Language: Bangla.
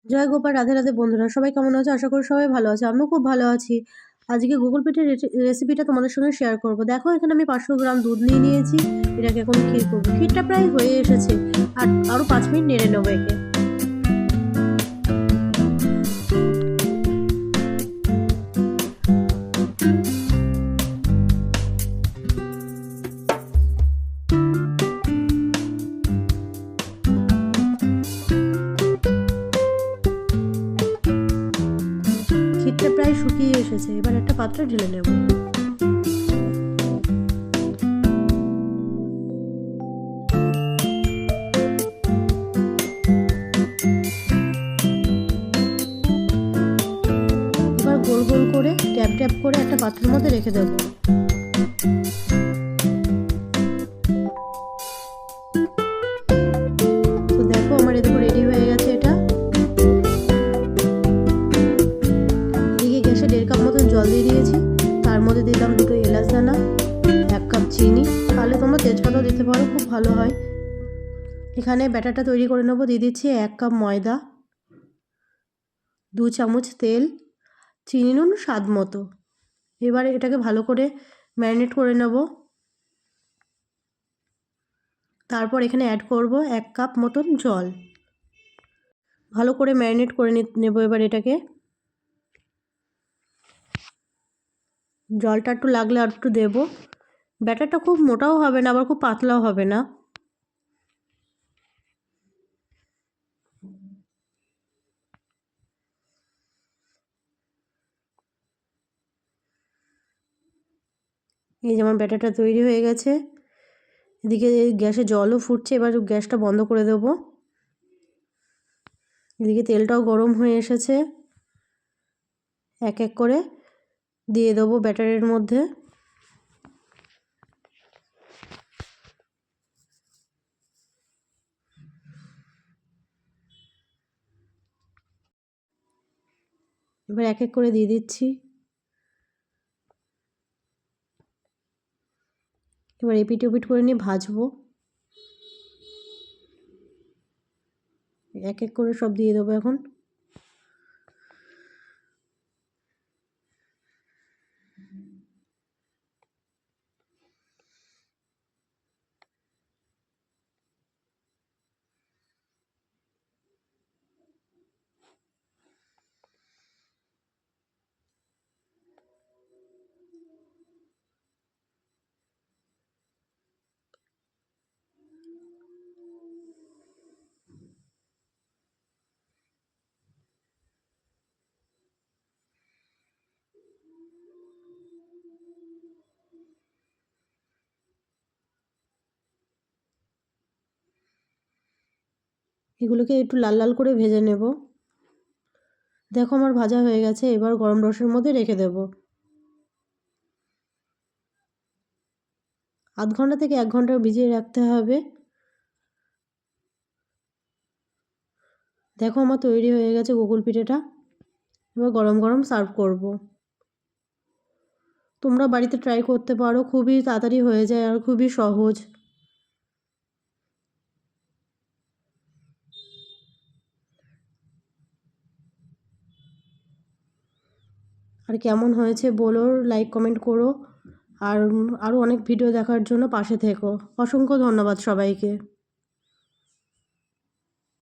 জয় গোপাল, রাধে রাধে বন্ধুরা, সবাই কেমন আছো? আশা করি সবাই ভালো আছে। আমিও খুব ভালো আছি। আজকে গুগল পিঠের রেসিপিটা তোমাদের সঙ্গে শেয়ার করব। দেখো, এখানে আমি 500 গ্রাম দুধ নিয়ে নিয়েছি। এটাকে এখন ক্ষীর করবো। ক্ষীরটা প্রায় হয়ে এসেছে, আর আরও 5 মিনিট নেড়ে নেবো একে। ক্ষীরটা প্রায় শুকিয়ে এসেছে, এবার একটা পাত্রে ঢেলে নেব। এবার গোল গোল করে ট্যাপ ট্যাপ করে একটা পাত্রের মধ্যে রেখে দেব। তো দেখো, আমার এদিকে রেডি হয়ে গেছে এটা। এদিকে গ্যাসে 1.5 কাপ মতন জল দিয়ে দিয়েছি। তার মধ্যে দিলাম 2টো এলাচ দানা, 1 কাপ চিনি, তাহলে তোমরা তেজপাতাও দিতে পারো, খুব ভালো হয়। এখানে ব্যাটারটা তৈরি করে নেবো। দিয়ে দিচ্ছি 1 কাপ ময়দা, 2 চামচ তেল, চিনি নুন স্বাদ মতো। এবারে এটাকে ভালো করে ম্যারিনেট করে নেব। তারপর এখানে অ্যাড করব 1 কাপ মতন জল। ভালো করে ম্যারিনেট করে নেব এবার এটাকে। জলটা একটু লাগলে আর একটু দেবো। ব্যাটারটা খুব মোটাও হবে না, আবার খুব পাতলাও হবে না। এই যেমন ব্যাটারটা তৈরি হয়ে গেছে। এদিকে গ্যাসে জলও ফুটছে, এবার গ্যাসটা বন্ধ করে দেবো। এদিকে তেলটাও গরম হয়ে এসেছে। এক এক করে দিয়ে দেবো ব্যাটারের মধ্যে। এবার এক এক করে দিয়ে দিচ্ছি। এবার এপিট ওপিট করে নিয়ে ভাজবো। এক এক করে সব দিয়ে দেবো এখন। এগুলোকে একটু লাল লাল করে ভেজে নেব। দেখো, আমার ভাজা হয়ে গেছে। এবার গরম রসের মধ্যে রেখে দেব। আধ ঘন্টা থেকে 1 ঘন্টা ভিজিয়ে রাখতে হবে। দেখো, আমার তৈরি হয়ে গেছে গুগল পিঠেটা। এবার গরম গরম সার্ভ করব। তোমরা বাড়িতে ট্রাই করতে পারো, খুবই তাড়াতাড়ি হয়ে যায় আর খুবই সহজ। আর কেমন হয়েছে বলো, লাইক কমেন্ট করো। আর আরও অনেক ভিডিও দেখার জন্য পাশে থেকো। অসংখ্য ধন্যবাদ সবাইকে।